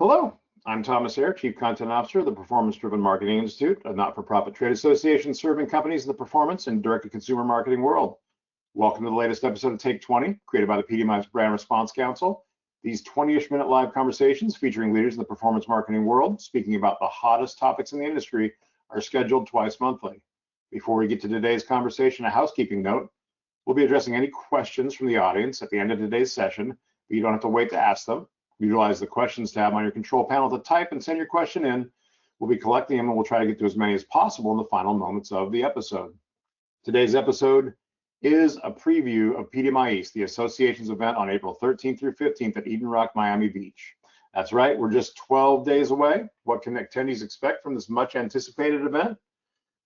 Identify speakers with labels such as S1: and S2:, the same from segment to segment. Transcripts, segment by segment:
S1: Hello, I'm Thomas Haire, Chief Content Officer of the Performance-Driven Marketing Institute, a not-for-profit trade association serving companies in the performance and direct-to-consumer marketing world. Welcome to the latest episode of Take 20, created by the PDMI Brand Response Council. These 20-ish minute live conversations featuring leaders in the performance marketing world, speaking about the hottest topics in the industry, are scheduled twice monthly. Before we get to today's conversation, a housekeeping note. We'll be addressing any questions from the audience at the end of today's session, but you don't have to wait to ask them. Utilize the questions tab on your control panel to type and send your question in. We'll be collecting them and we'll try to get to as many as possible in the final moments of the episode. Today's episode is a preview of PDMI East, the association's event on April 13th through 15th at Eden Roc Miami Beach. That's right, we're just 12 days away. What can attendees expect from this much anticipated event?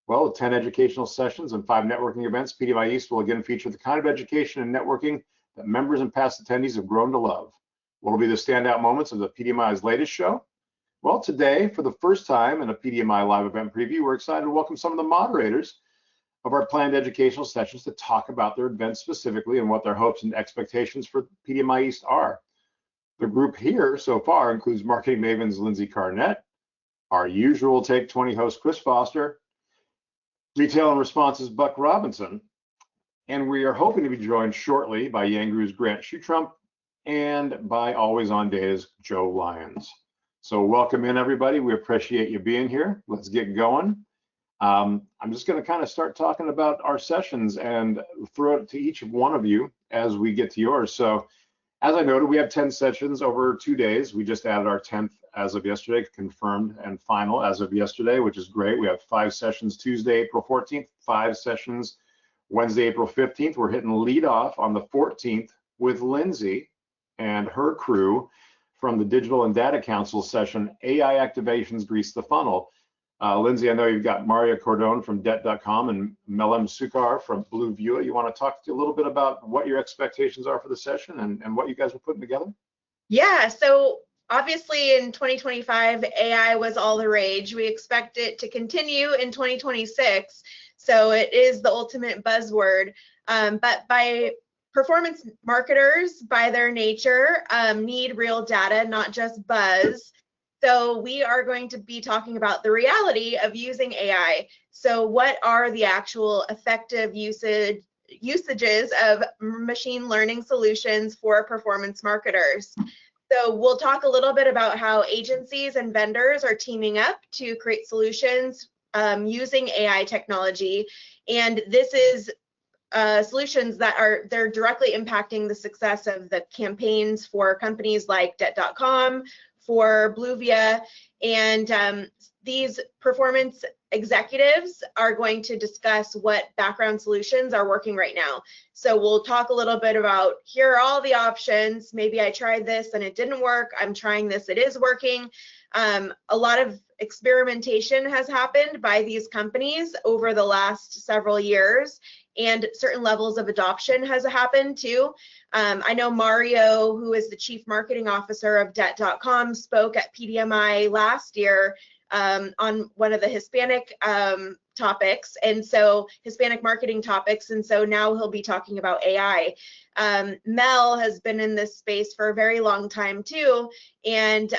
S1: Well, with 10 educational sessions and 5 networking events, PDMI East will again feature the kind of education and networking that members and past attendees have grown to love. What will be the standout moments of the PDMI's latest show? Well, today, for the first time in a PDMI live event preview, we're excited to welcome some of the moderators of our planned educational sessions to talk about their events specifically and what their hopes and expectations for PDMI East are. The group here so far includes Marketing Maven's Lindsey Carnett, our usual Take 20 host Chris Foster, Retail+Response's Buck Robinson, and we are hoping to be joined shortly by Yangaroo's Grant Schuetrumpf and by Always On Data's Joe Lyons. So welcome in, everybody. We appreciate you being here. Let's get going. I'm just going to kind of start talking about our sessions and throw it to each one of you as we get to yours. So as I noted, we have 10 sessions over 2 days. We just added our 10th as of yesterday, confirmed and final as of yesterday, which is great. We have 5 sessions Tuesday, April 14th, 5 sessions Wednesday, April 15th. We're hitting lead off on the 14th with Lindsey and her crew from the Digital and Data Council session, AI Activations Grease the Funnel. Lindsey, I know you've got Maria Cordone from debt.com and Melem Sukar from Blue View. You want to talk a little bit about what your expectations are for the session and what you guys are putting together?
S2: Yeah, so obviously in 2025, AI was all the rage. We expect it to continue in 2026. So it is the ultimate buzzword. But by performance marketers, by their nature, need real data, not just buzz. So we are going to be talking about the reality of using AI. So what are the actual effective usages of machine learning solutions for performance marketers? So we'll talk a little bit about how agencies and vendors are teaming up to create solutions using AI technology. And this is solutions that they're directly impacting the success of the campaigns for companies like debt.com, for Bluvia, and these performance executives are going to discuss what background solutions are working right now. So we'll talk a little bit about, here are all the options. Maybe I tried this and it didn't work. I'm trying this, it is working. A lot of experimentation has happened by these companies over the last several years, and certain levels of adoption has happened too. I know Mario, who is the Chief Marketing Officer of debt.com, spoke at PDMI last year on one of the Hispanic topics, and so Hispanic marketing topics, and so now he'll be talking about AI. Mel has been in this space for a very long time too, and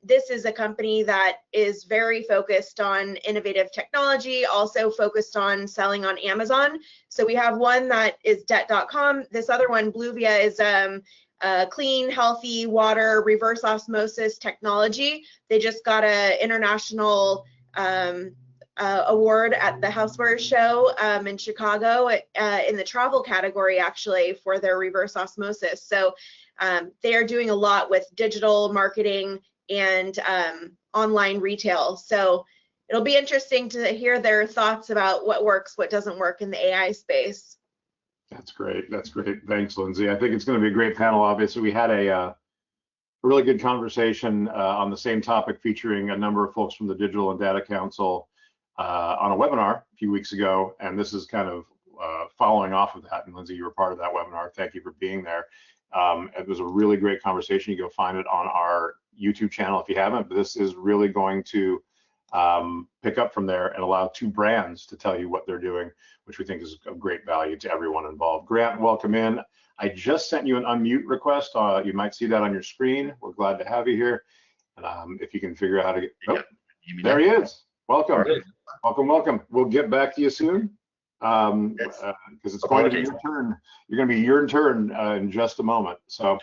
S2: this is a company that is very focused on innovative technology, also focused on selling on Amazon. So we have one that is debt.com. This other one, Bluvia, is clean, healthy water reverse osmosis technology. They just got an international award at the Housewares Show in Chicago in the travel category, actually, for their reverse osmosis. So they are doing a lot with digital marketing and online retail. So it'll be interesting to hear their thoughts about what works, what doesn't work in the AI space.
S1: That's great. That's great. Thanks, Lindsey. I think it's going to be a great panel. Obviously, we had a really good conversation on the same topic featuring a number of folks from the Digital and Data Council on a webinar a few weeks ago, and this is kind of following off of that. And Lindsey, you were part of that webinar. Thank you for being there. It was a really great conversation. You go find it on our YouTube channel if you haven't. But this is really going to pick up from there and allow 2 brands to tell you what they're doing, which we think is of great value to everyone involved. Grant, welcome in. I just sent you an unmute request. You might see that on your screen. We're glad to have you here. If you can figure out how to get, oh,
S3: Yeah.
S1: there he is. Welcome.
S3: Right.
S1: Welcome. We'll get back to you soon because it's going to be your turn. You're going to be your turn in just a moment. So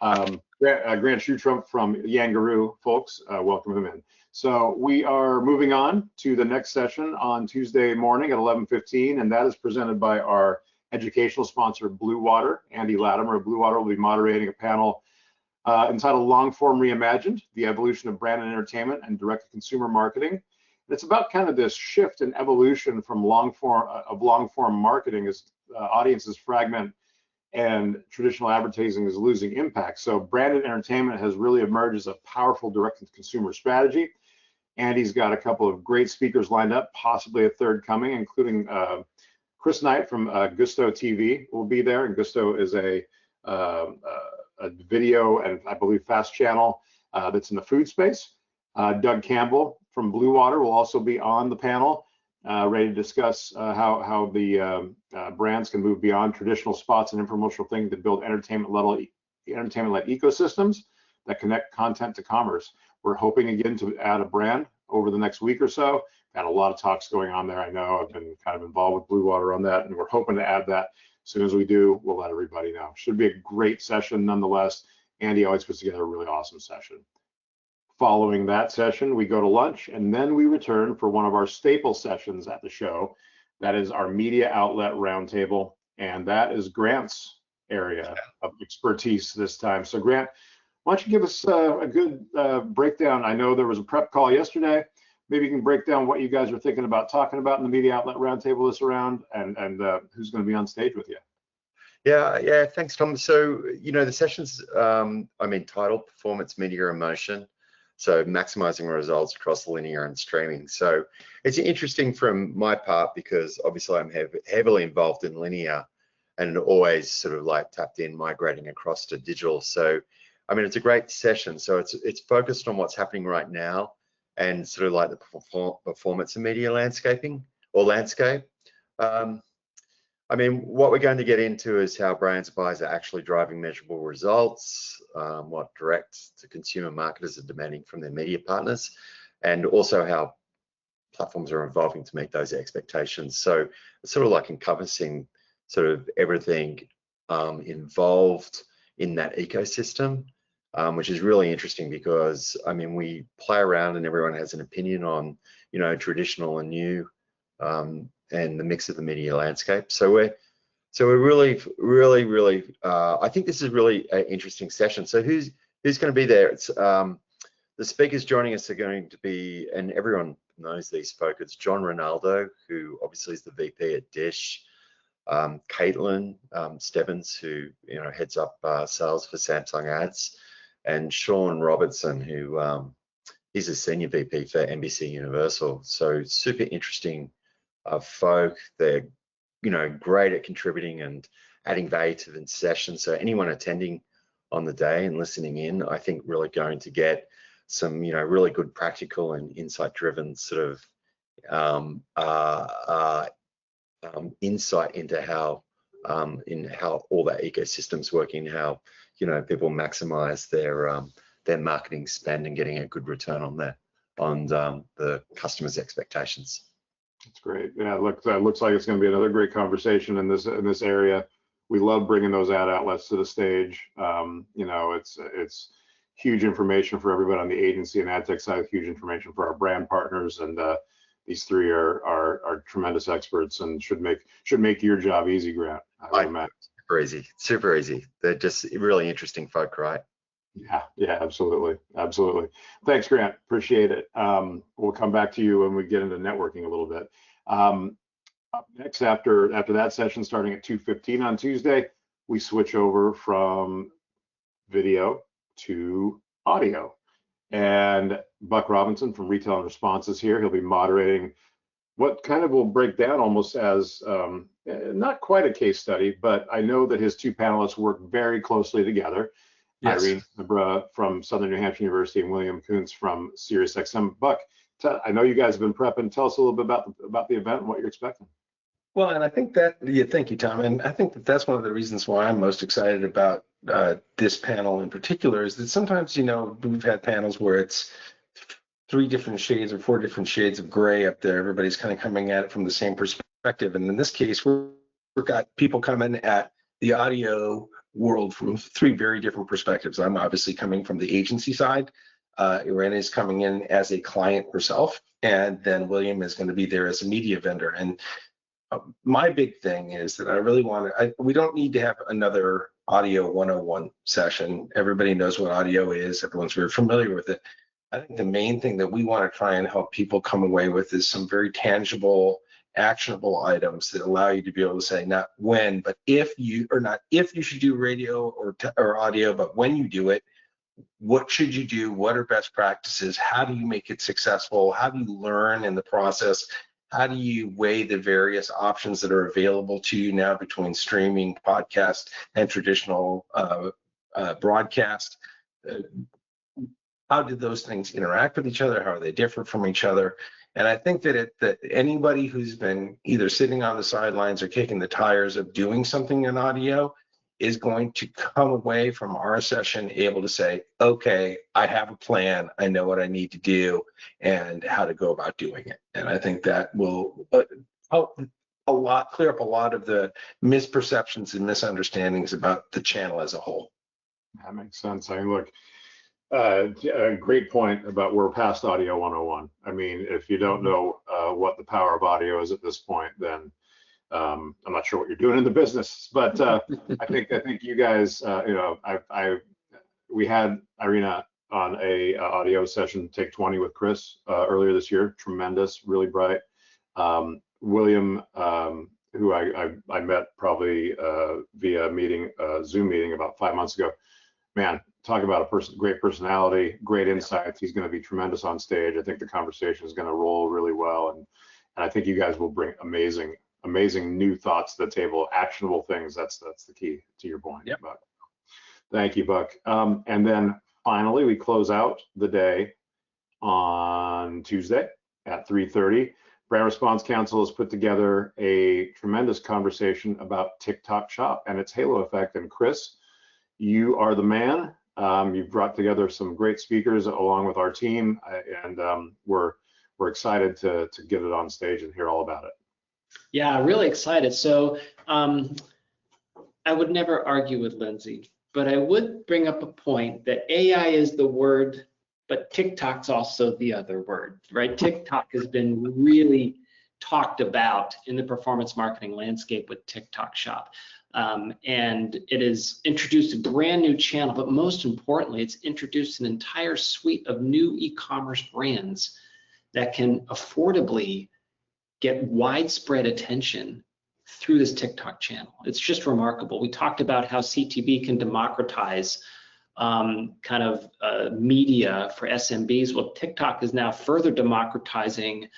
S1: Grant Schuetrumpf from Yangaroo, folks, welcome him in. So we are moving on to the next session on Tuesday morning at 11:15, and that is presented by our educational sponsor, Blue Water. Andy Latimer of Blue Water will be moderating a panel entitled Long Form Reimagined, the Evolution of Brand and Entertainment and Direct-to-Consumer Marketing. It's about kind of this shift and evolution from long form marketing as audiences fragment and traditional advertising is losing impact. So branded entertainment has really emerged as a powerful direct-to-consumer strategy. Andy's got a couple of great speakers lined up, possibly a third coming, including Chris Knight from Gusto TV will be there. And Gusto is a video and I believe fast channel that's in the food space. Doug Campbell from Blue Water will also be on the panel, ready to discuss how the brands can move beyond traditional spots and infomercial things to build entertainment-led ecosystems that connect content to commerce. We're hoping again to add a brand over the next week or so. Had a lot of talks going on there. I know I've been kind of involved with Blue Water on that, and we're hoping to add that. As soon as we do, we'll let everybody know. Should be a great session nonetheless. Andy always puts together a really awesome session. Following that session, we go to lunch, and then we return for one of our staple sessions at the show. That is our media outlet roundtable, and that is Grant's area of expertise this time. So Grant, why don't you give us a good breakdown? I know there was a prep call yesterday. Maybe you can break down what you guys are thinking about talking about in the media outlet roundtable this around, and who's going to be on stage with you.
S3: Yeah, thanks, Tom. So, the session's, titled Performance Media Emotion. So maximizing results across linear and streaming. So it's interesting from my part because obviously I'm heavily involved in linear and always sort of like tapped in migrating across to digital. So, it's a great session. So it's focused on what's happening right now and sort of like the performance and media landscape. What we're going to get into is how brands buyers are actually driving measurable results, what direct to consumer marketers are demanding from their media partners, and also how platforms are evolving to meet those expectations. So it's sort of like encompassing sort of everything involved in that ecosystem, which is really interesting because, we play around and everyone has an opinion on, traditional and new, and the mix of the media landscape. So we're really, I think this is really an interesting session. So who's going to be there? It's the speakers joining us are going to be, and everyone knows these folks. It's John Ronaldo, who obviously is the VP at Dish. Caitlin Stebbins, who heads up sales for Samsung Ads, and Sean Robertson, who he's a senior VP for NBC Universal. So super interesting folk. They're great at contributing and adding value to the session. So anyone attending on the day and listening in, I think really going to get some really good practical and insight driven sort of insight into how all that ecosystem's working, how people maximize their marketing spend and getting a good return on the customer's expectations.
S1: That's great. Yeah, it looks like it's going to be another great conversation in this area. We love bringing those ad outlets to the stage. It's huge information for everybody on the agency and ad tech side, huge information for our brand partners, and these three are tremendous experts and should make your job easy, Grant.
S3: Super easy. They're just really interesting folk, right?
S1: Yeah, absolutely. Thanks, Grant. Appreciate it. We'll come back to you when we get into networking a little bit. Up next, after that session, starting at 2:15 on Tuesday, we switch over from video to audio. And Buck Robinson from Retail+Response is here. He'll be moderating what kind of will break down almost as not quite a case study, but I know that his two panelists work very closely together. Yes. Irene Sabra from Southern New Hampshire University and William Kuntz from SiriusXM. Buck, I know you guys have been prepping. Tell us a little bit about the event and what you're expecting.
S4: Well, and I think that, yeah, thank you, Tom. And I think that that's one of the reasons why I'm most excited about this panel in particular is that sometimes, you know, we've had panels where it's 3 different shades or 4 different shades of gray up there. Everybody's kind of coming at it from the same perspective. And in this case, we've got people coming at the audio world from 3 very different perspectives. I'm obviously coming from the agency side. Irene is coming in as a client herself, and then William is going to be there as a media vendor. And my big thing is that I really want to, we don't need to have another audio 101 session. Everybody knows what audio is. Everyone's very familiar with it. I think the main thing that we want to try and help people come away with is some very tangible, actionable items that allow you to be able to say not when, but if you, or not if you should do radio or audio, but when you do it, what should you do? What are best practices? How do you make it successful? How do you learn in the process? How do you weigh the various options that are available to you now between streaming, podcast, and traditional broadcast? How do those things interact with each other? How are they different from each other? And I think that that anybody who's been either sitting on the sidelines or kicking the tires of doing something in audio is going to come away from our session able to say, okay, I have a plan, I know what I need to do and how to go about doing it. And I think that will help clear up a lot of the misperceptions and misunderstandings about the channel as a whole.
S1: That makes sense. I mean, look, a great point about we're past audio 101. I mean, if you don't know what the power of audio is at this point, then I'm not sure what you're doing in the business, but I think you guys, you know, we had Irina on a audio session, Take 20 with Chris earlier this year. Tremendous, really bright. William, who I met probably via meeting, Zoom meeting about 5 months ago. Man, talk about a great personality, great insights. He's going to be tremendous on stage. I think the conversation is going to roll really well, and I think you guys will bring amazing new thoughts to the table, actionable things. That's the key to your point.
S4: Yep.
S1: Buck. Thank you, Buck. And then finally, we close out the day on Tuesday at 3:30. Brand Response Council has put together a tremendous conversation about TikTok Shop and its halo effect. And Chris, you are the man. You've brought together some great speakers along with our team, and we're excited to get it on stage and hear all about it.
S5: Yeah, really excited. So I would never argue with Lindsey, but I would bring up a point that AI is the word, but TikTok's also the other word, right? TikTok has been really talked about in the performance marketing landscape with TikTok Shop. And it has introduced a brand new channel, but most importantly, it's introduced an entire suite of new e-commerce brands that can affordably get widespread attention through this TikTok channel. It's just remarkable. We talked about how CTV can democratize media for SMBs. Well, TikTok is now further democratizing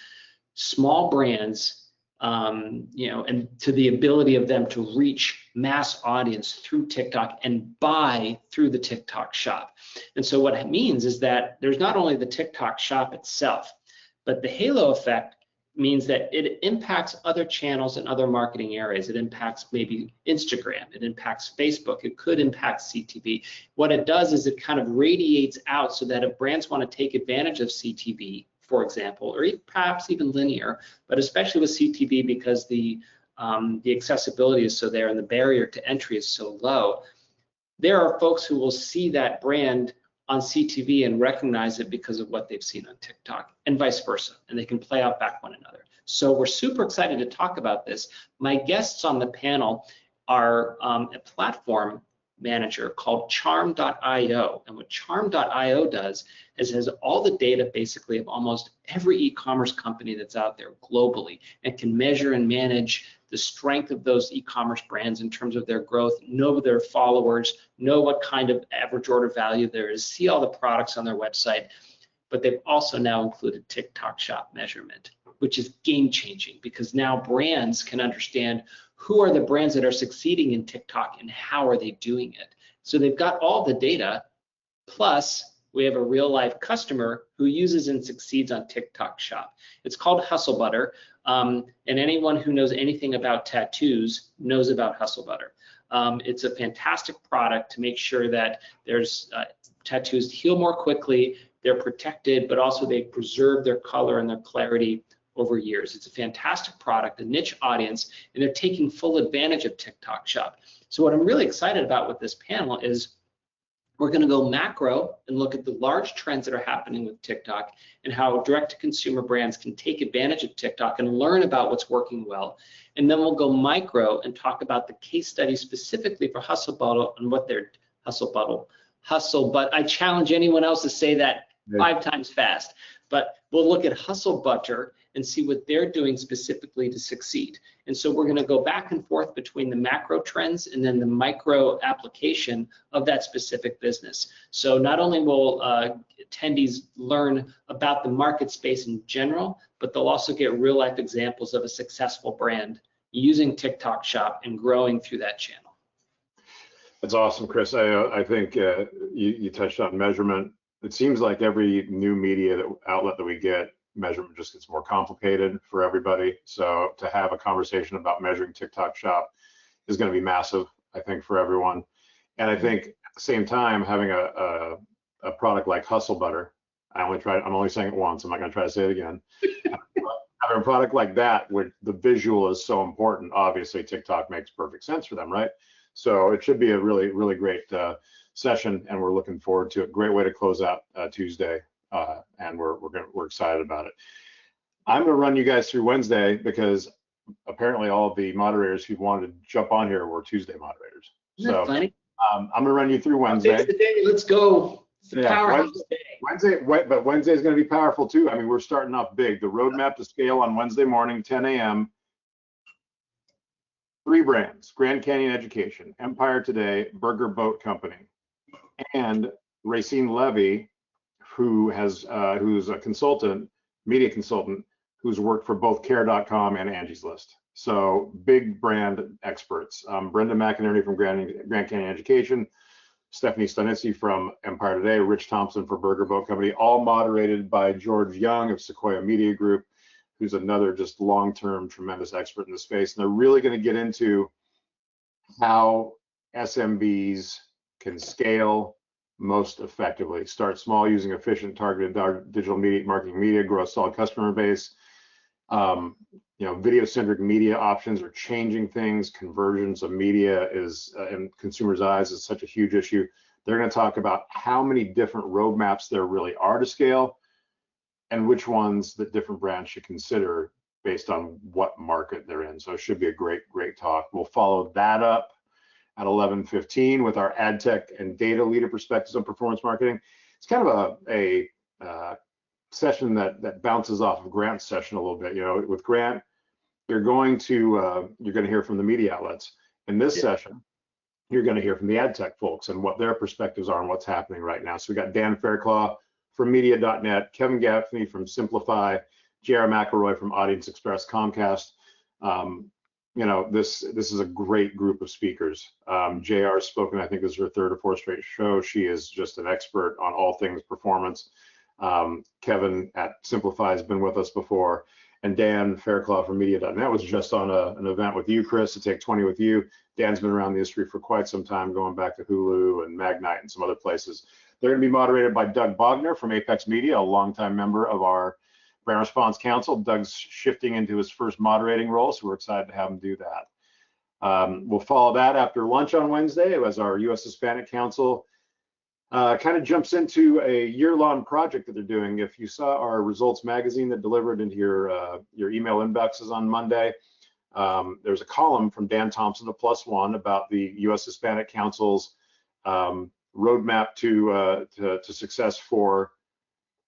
S5: small brands, you know, and to the ability of them to reach mass audience through TikTok and buy through the TikTok Shop. And so what it means is that there's not only the TikTok Shop itself, but the halo effect means that it impacts other channels and other marketing areas. It impacts maybe Instagram, it impacts Facebook, it could impact CTV. What it does is it kind of radiates out so that if brands want to take advantage of CTV, for example, or perhaps even linear, but especially with CTV because the accessibility is so there and the barrier to entry is so low, there are folks who will see that brand on CTV and recognize it because of what they've seen on TikTok, and vice versa, and they can play out back one another. So we're super excited to talk about this. My guests on the panel are a platform manager called Charm.io, and what Charm.io does is has all the data basically of almost every e-commerce company that's out there globally, and can measure and manage the strength of those e-commerce brands in terms of their growth, know their followers, know what kind of average order value there is, see all the products on their website. But they've also now included TikTok Shop measurement, which is game changing because now brands can understand who are the brands that are succeeding in TikTok and how are they doing it. So they've got all the data plus we have a real life customer who uses and succeeds on TikTok Shop. It's called Hustle Butter, and anyone who knows anything about tattoos knows about Hustle Butter. It's a fantastic product to make sure that there's tattoos heal more quickly, they're protected, but also they preserve their color and their clarity over years. It's a fantastic product, a niche audience, and they're taking full advantage of TikTok Shop. So what I'm really excited about with this panel is we're going to go macro and look at the large trends that are happening with TikTok and how direct-to-consumer brands can take advantage of TikTok and learn about what's working well. And then we'll go micro and talk about the case study specifically for Hustle Butter and what their but I challenge anyone else to say that 5 times fast. But we'll look at Hustle Butter and see what they're doing specifically to succeed. And so we're going to go back and forth between the macro trends and then the micro application of that specific business. So not only will attendees learn about the market space in general, but they'll also get real life examples of a successful brand using TikTok Shop and growing through that channel.
S1: That's awesome, Chris. I think you touched on measurement. It seems like every new media outlet that we get, measurement just gets more complicated for everybody. So to have a conversation about measuring TikTok Shop is going to be massive, I think, for everyone. And I think at the same time, having a product like Hustle Butter, I'm only saying it once, I'm not going to try to say it again. Having a product like that, where the visual is so important, obviously TikTok makes perfect sense for them, right? So it should be a really, really great session, and we're looking forward to it. Great way to close out Tuesday, and we're excited about it. I'm going to run you guys through Wednesday because apparently all of the moderators who wanted to jump on here were Tuesday moderators.
S5: Isn't that funny?
S1: I'm going to run you through Wednesday.
S5: It's the day. Let's go. It's the powerhouse day.
S1: But Wednesday is going to be powerful too. I mean, we're starting off big. The roadmap to scale on Wednesday morning, 10 a.m. 3 brands: Grand Canyon Education, Empire Today, Burger Boat Company, and Racine Levy, who's a consultant, media consultant, who's worked for both Care.com and Angie's List. So big brand experts. Brenda McInerney from Grand Canyon Education, Stephanie Stanitzy from Empire Today, Rich Thompson for Burger Boat Company, all moderated by George Young of Sequoia Media Group, who's another just long-term tremendous expert in the space. And they're really going to get into how SMBs can scale most effectively. Start small using efficient targeted digital media marketing media, grow a solid customer base. Video-centric media options are changing things. Conversions of media is in consumers' eyes is such a huge issue. They're going to talk about how many different roadmaps there really are to scale, and which ones that different brands should consider based on what market they're in. So it should be a great talk. We'll follow that up at 11:15 with our ad tech and data leader perspectives on performance marketing. It's kind of a session that bounces off of Grant's session a little bit. With Grant, you're going to hear from the media outlets. In this session, you're going to hear from the ad tech folks and what their perspectives are and what's happening right now. So we got Dan Fairclough from media.net, Kevin Gaffney from Simplify, J.R. McElroy from Audience Express Comcast. This is a great group of speakers. JR's spoken, I think this is her 3rd or 4th straight show. She is just an expert on all things performance. Kevin at Simplify has been with us before, and Dan Fairclough from media.net was just on an event with you, Chris, to Take 20 with you. Dan's been around the industry for quite some time, going back to Hulu and Magnite and some other places. They're going to be moderated by Doug Bogner from Apex Media, a longtime member of our Brand Response Council. Doug's shifting into his first moderating role, so we're excited to have him do that. We'll follow that after lunch on Wednesday as our U.S. Hispanic Council kind of jumps into a year-long project that they're doing. If you saw our results magazine that delivered into your email inboxes on Monday, there's a column from Dan Thompson of Plus One about the U.S. Hispanic Council's roadmap to success for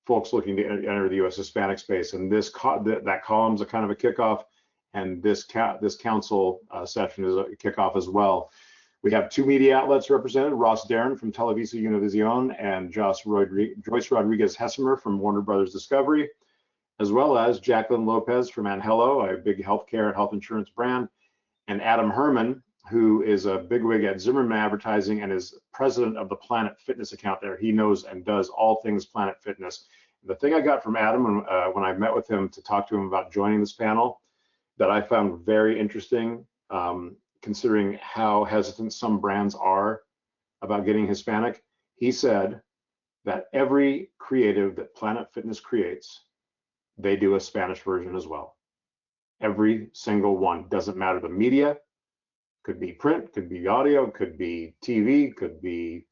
S1: folks looking to enter the U.S. Hispanic space. And that column's a kind of a kickoff, and this council session is a kickoff as well. We have 2 media outlets represented: Ross Darren from Televisa Univision and Joyce Rodriguez Hessemer from Warner Brothers Discovery, as well as Jacqueline Lopez from Angelo, a big healthcare and health insurance brand, and Adam Herman who is a bigwig at Zimmerman Advertising and is president of the Planet Fitness account there. He knows and does all things Planet Fitness. The thing I got from Adam when I met with him to talk to him about joining this panel that I found very interesting, considering how hesitant some brands are about getting Hispanic, he said that every creative that Planet Fitness creates, they do a Spanish version as well. Every single one. Doesn't matter the media, could be print, could be audio, could be TV, could be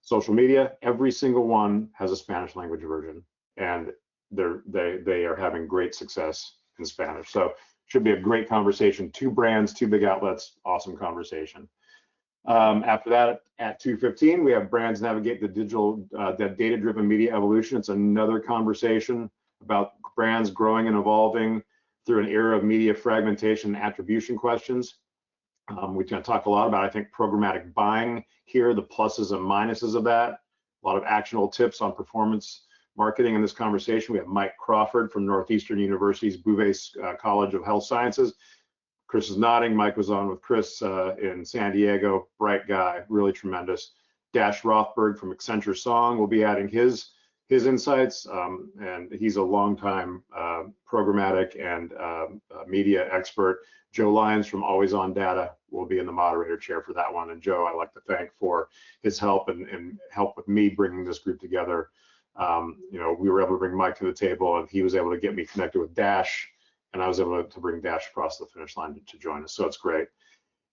S1: social media. Every single one has a Spanish language version, and they are having great success in Spanish. So should be a great conversation. 2 brands, 2 big outlets, awesome conversation. After that, at 2:15, we have Brands Navigate the Digital, that Data-Driven Media Evolution. It's another conversation about brands growing and evolving through an era of media fragmentation and attribution questions. We're going to talk a lot about, I think, programmatic buying here, the pluses and minuses of that. A lot of actionable tips on performance marketing in this conversation. We have Mike Crawford from Northeastern University's Bouvet College of Health Sciences. Chris is nodding. Mike was on with Chris in San Diego. Bright guy, really tremendous. Dash Rothberg from Accenture Song will be adding his insights, and he's a longtime programmatic and media expert. Joe Lyons from Always On Data will be in the moderator chair for that one. And Joe, I'd like to thank for his help and help with me bringing this group together. We were able to bring Mike to the table, and he was able to get me connected with Dash, and I was able to bring Dash across the finish line to join us. So it's great.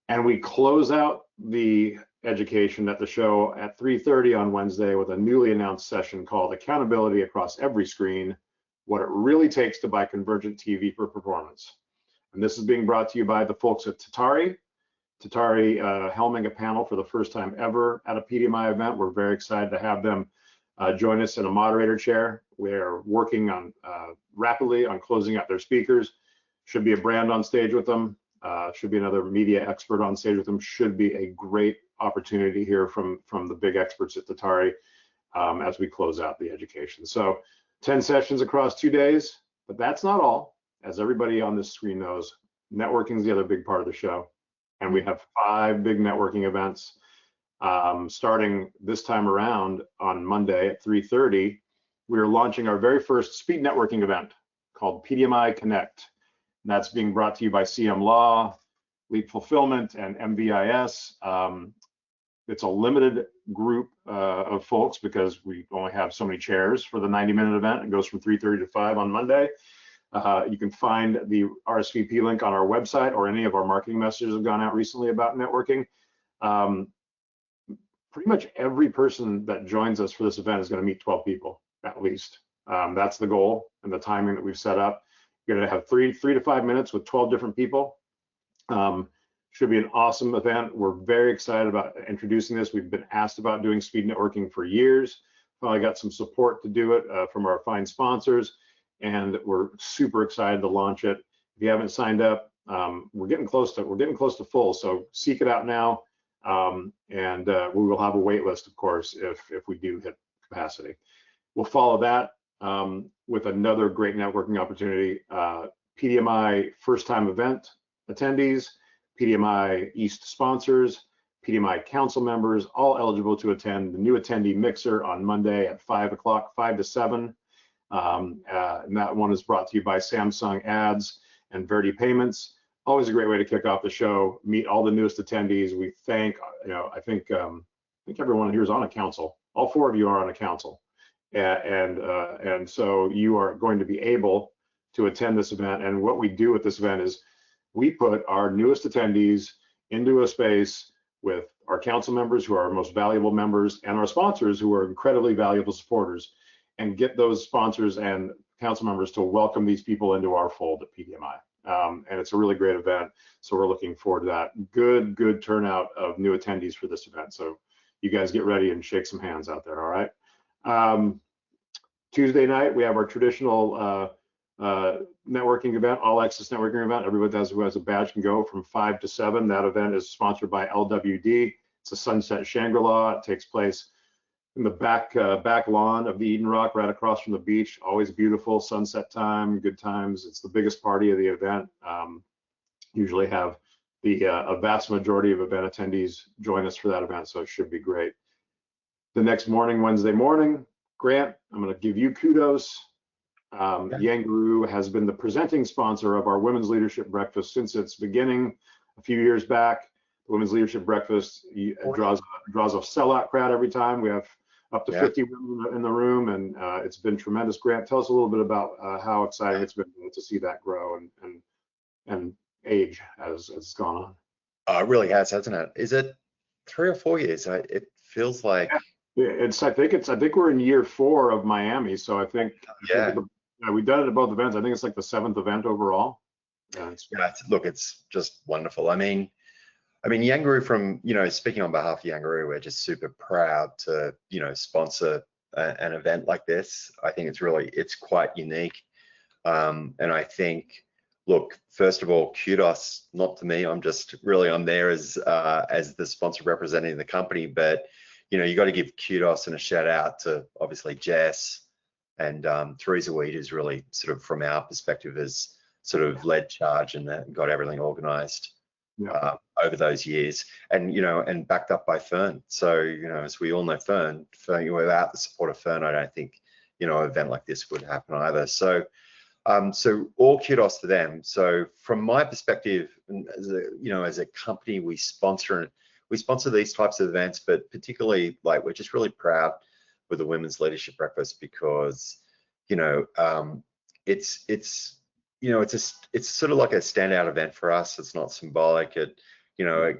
S1: And we close out the education at the show at 3:30 on Wednesday with a newly announced session called Accountability Across Every Screen, What It Really Takes to Buy Convergent TV for Performance. And this is being brought to you by the folks at Tatari. Tatari helming a panel for the first time ever at a PDMI event. We're very excited to have them join us in a moderator chair. We're working on rapidly on closing out their speakers. Should be a brand on stage with them. Should be another media expert on stage with them. Should be a great opportunity here from the big experts at Tatari as we close out the education. So 10 sessions across 2 days, but that's not all. As everybody on this screen knows, networking is the other big part of the show. And we have 5 big networking events starting this time around on Monday at 3:30. We are launching our very first speed networking event called PDMI Connect. And that's being brought to you by CM Law, Leap Fulfillment, and MVIS. It's a limited group of folks because we only have so many chairs for the 90-minute event. It goes from 3:30 to 5 on Monday. You can find the RSVP link on our website, or any of our marketing messages have gone out recently about networking. Pretty much every person that joins us for this event is going to meet 12 people at least. That's the goal and the timing that we've set up. You're going to have 3 to 5 minutes with 12 different people. Should be an awesome event. We're very excited about introducing this. We've been asked about doing speed networking for years. Finally got some support to do it from our fine sponsors, and we're super excited to launch it. If you haven't signed up, we're getting close to full, so seek it out now, and we will have a wait list, of course, if we do hit capacity. We'll follow that with another great networking opportunity. PDMI first-time event attendees, PDMI East sponsors, PDMI council members, all eligible to attend the new attendee mixer on Monday at 5 o'clock, 5 to 7. And that one is brought to you by Samsung Ads and Verdi Payments. Always a great way to kick off the show, meet all the newest attendees. We thank, I think everyone here is on a council. All 4 of you are on a council. And so you are going to be able to attend this event. And what we do at this event is we put our newest attendees into a space with our council members, who are our most valuable members, and our sponsors, who are incredibly valuable supporters, and get those sponsors and council members to welcome these people into our fold at PDMI. And it's a really great event. So we're looking forward to that. Good turnout of new attendees for this event. So you guys get ready and shake some hands out there, all right? Tuesday night, we have our traditional networking event, all access networking event. Everybody who has a badge can go from 5 to 7. That event is sponsored by LWD. It's a Sunset Shangri-La. It takes place in the back lawn of the Eden Roc, right across from the beach. Always beautiful, sunset time, good times. It's the biggest party of the event. Usually have a vast majority of event attendees join us for that event, so it should be great. The next morning, Wednesday morning, Grant, I'm going to give you kudos. Yangaroo has been the presenting sponsor of our Women's Leadership Breakfast since its beginning a few years back. The Women's Leadership Breakfast draws a sellout crowd every time. We have up to 50 women in the room, and it's been tremendous. Grant, tell us a little bit about how exciting it's been to see that grow and age as it's gone on.
S3: It really has, hasn't it? Is it 3 or 4 years? It feels like.
S1: I think we're in year 4 of Miami, so I think we've done it at both events. I think it's like the 7th event overall.
S3: Look, it's just wonderful. I mean, Yangaroo, from, speaking on behalf of Yangaroo, we're just super proud to, sponsor an event like this. I think it's quite unique. And I think, look, first of all, kudos, not to me. I'm there as the sponsor representing the company, but you got to give kudos and a shout out to obviously Jess and Teresa Weed, who's really sort of, from our perspective, has sort of led charge and got everything organized over those years, and and backed up by Fern. So as we all know, Fern, without the support of Fern, I don't think an event like this would happen either. So so all kudos to them. So from my perspective, as a company, we sponsor these types of events, but particularly, like, we're just really proud with the Women's Leadership Breakfast because it's sort of like a standout event for us. It's not symbolic. It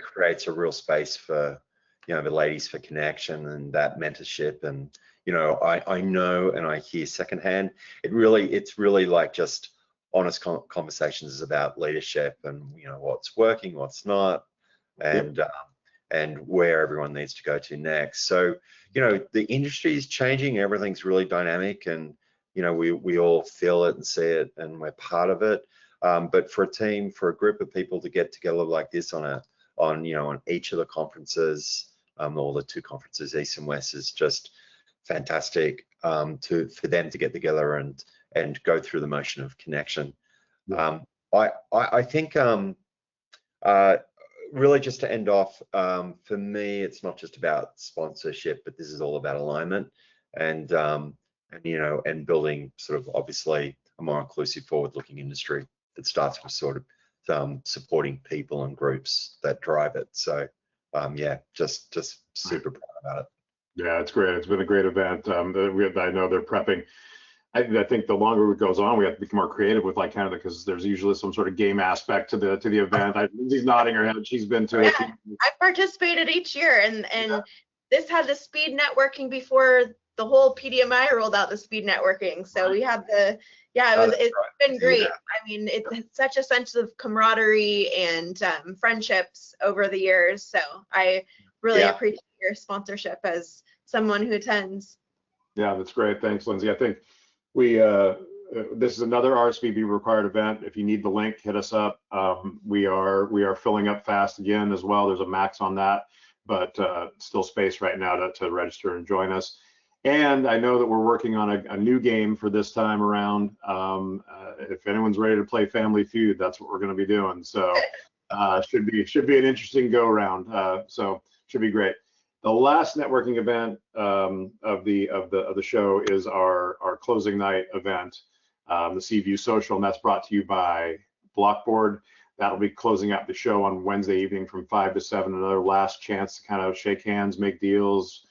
S3: creates a real space for the ladies for connection and that mentorship. And I know and I hear secondhand, it's really like just honest conversations about leadership and what's working, what's not, and where everyone needs to go to next. So the industry is changing. Everything's really dynamic, and we all feel it and see it, and we're part of it. But for a group of people to get together like this on each of the conferences, or the 2 conferences, East and West, is just fantastic. For them to get together and go through the motion of connection. I think really, just to end off, for me, it's not just about sponsorship, but this is all about alignment and building sort of, obviously, a more inclusive, forward-looking industry that starts with sort of supporting people and groups that drive it. So just super proud about it.
S1: Yeah, it's great. It's been a great event. I know they're prepping. I think the longer it goes on, we have to become more creative with like Canada, because there's usually some sort of game aspect to the event. Lindsey's nodding her head. She's been to it.
S2: I've participated each year, and this had the speed networking before the whole PDMI rolled out the speed networking. So we had it's been great. I mean, it's such a sense of camaraderie and friendships over the years. So I really appreciate your sponsorship as someone who attends.
S1: Yeah, that's great. Thanks, Lindsey. I think this is another RSVP required event. If you need the link, hit us up. We are filling up fast again as well. There's a max on that, but still space right now to register and join us. And I know that we're working on a new game for this time around. If anyone's ready to play Family Feud, that's what we're going to be doing. So should be an interesting go around. So should be great. The last networking event of the show is our closing night event, the Seaview Social, and that's brought to you by Blockboard. That'll be closing out the show on Wednesday evening from 5 to 7. Another last chance to kind of shake hands, make deals,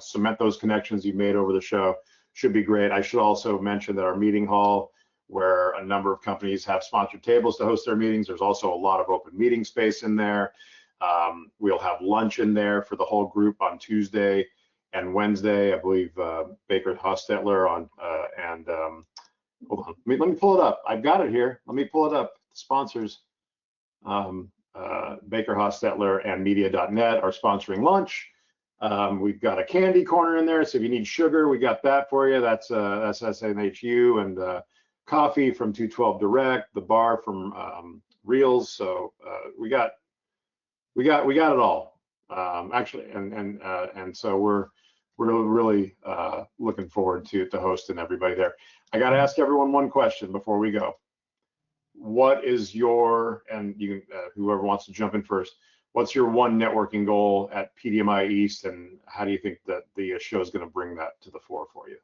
S1: cement those connections you've made over the show. Should be great. I should also mention that our meeting hall, where a number of companies have sponsored tables to host their meetings, there's also a lot of open meeting space in there. We'll have lunch in there for the whole group on Tuesday and Wednesday. I believe Baker Hostetler hold on, let me pull it up. I've got it here. Let me pull it up. The sponsors, Baker Hostetler and Media.net are sponsoring lunch. We've got a candy corner in there, so if you need sugar, we got that for you. That's SNHU, and coffee from 212 Direct, the bar from Reels. So we got it all, actually, and so we're really looking forward to hosting everybody there. I got to ask everyone one question before we go. what is your, and you can, whoever wants to jump in first, what's your one networking goal at PDMI East, and how do you think that the show is going to bring that to the fore for you?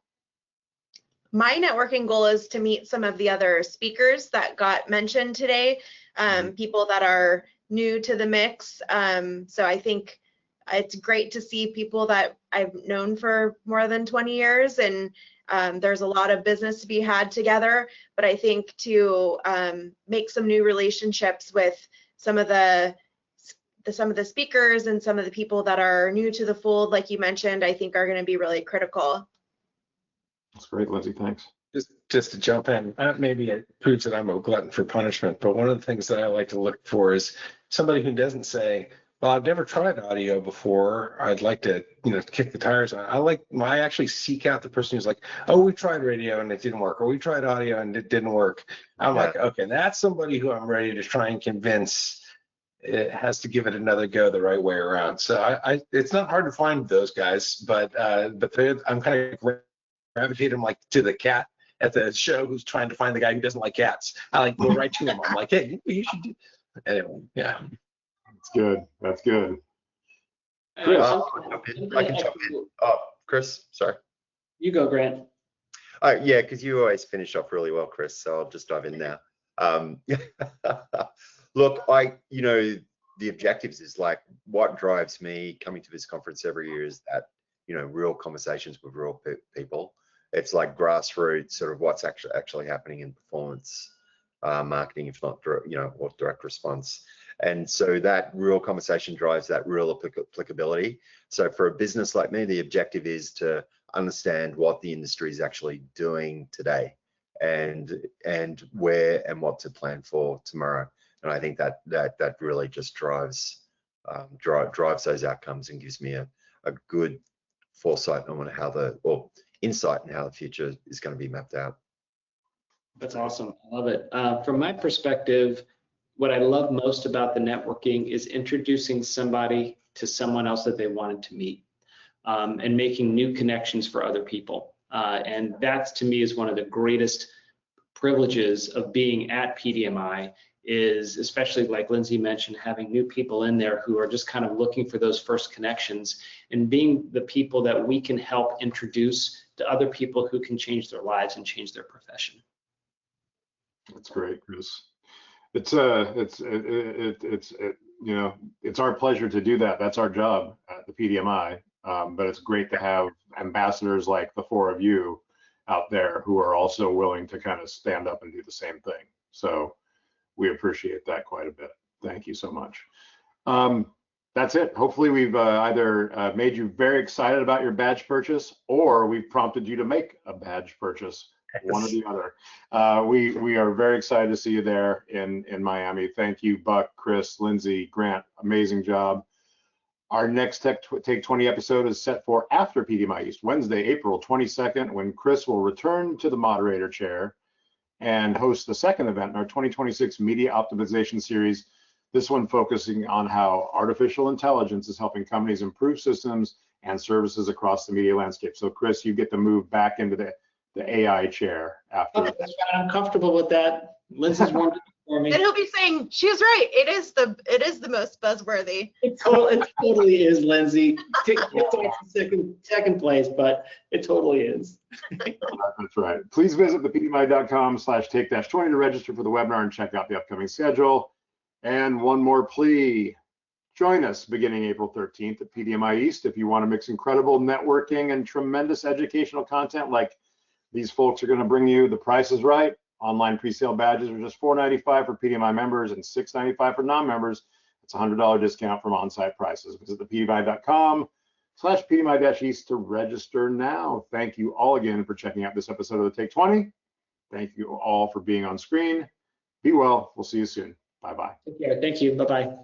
S2: My networking goal is to meet some of the other speakers that got mentioned today, people that are new to the mix. So I think it's great to see people that I've known for more than 20 years, and there's a lot of business to be had together. But I think to make some new relationships with some of the speakers and some of the people that are new to the fold, like you mentioned, I think are going to be really critical.
S1: That's great, Lindsey. Thanks.
S4: Just to jump in, maybe it proves that I'm a glutton for punishment, but one of the things that I like to look for is somebody who doesn't say, well, I've never tried audio before, I'd like to, kick the tires on. I actually seek out the person who's like, oh, we tried radio and it didn't work, or we tried audio and it didn't work. I'm like, okay, that's somebody who I'm ready to try and convince it has to give it another go the right way around. So it's not hard to find those guys, but I'm kind of gravitating like to the cat at the show who's trying to find the guy who doesn't like cats. I like go right to him. I'm like, hey, you should do. Anyway, yeah.
S1: That's good. That's good.
S3: Chris, I can jump in. Oh, Chris, sorry.
S5: You go, Grant.
S3: Yeah, because you always finish off really well, Chris. So I'll just dive in now. Look, the objectives is like what drives me coming to this conference every year is that, real conversations with real people. It's like grassroots, sort of what's actually happening in performance marketing, if not, or direct response. And so that real conversation drives that real applicability. So for a business like me, the objective is to understand what the industry is actually doing today, and where and what to plan for tomorrow. And I think that really just drives those outcomes and gives me a good foresight on or insight in how the future is going to be mapped out.
S5: That's awesome. I love it. From my perspective, what I love most about the networking is introducing somebody to someone else that they wanted to meet, and making new connections for other people. And that, to me, is one of the greatest privileges of being at PDMI, is, especially like Lindsey mentioned, having new people in there who are just kind of looking for those first connections and being the people that we can help introduce to other people who can change their lives and change their profession.
S1: That's great, Chris. It's our pleasure to do that. That's our job at the PDMI. But it's great to have ambassadors like the four of you out there who are also willing to kind of stand up and do the same thing. So we appreciate that quite a bit. Thank you so much. That's it. Hopefully we've either made you very excited about your badge purchase, or we've prompted you to make a badge purchase. One or the other. We are very excited to see you there in Miami. Thank you, Buck, Chris, Lindsey, Grant. Amazing job. Our next Take 20 episode is set for after PDMI East, Wednesday, April 22nd, when Chris will return to the moderator chair and host the second event in our 2026 Media Optimization Series. This one focusing on how artificial intelligence is helping companies improve systems and services across the media landscape. So, Chris, you get to move back into the AI chair after.
S5: Okay, I'm comfortable with that. Lindsey's warmed up for me.
S2: And he'll be saying, she's right. It is the most buzzworthy.
S5: It totally is, Lindsey. TikTok's second place, but it totally is.
S1: That's right. Please visit thepdmi.com/take-20 to register for the webinar and check out the upcoming schedule. And one more plea. Join us beginning April 13th at PDMI East if you want to mix incredible networking and tremendous educational content like these folks are going to bring you. The price is right. Online pre-sale badges are just $4.95 for PDMI members and $6.95 for non-members. It's a $100 discount from on-site prices. Visit thepdmi.com/PDMI-East to register now. Thank you all again for checking out this episode of the Take 20. Thank you all for being on screen. Be well. We'll see you soon. Bye-bye.
S5: Take care. Thank you. Bye-bye.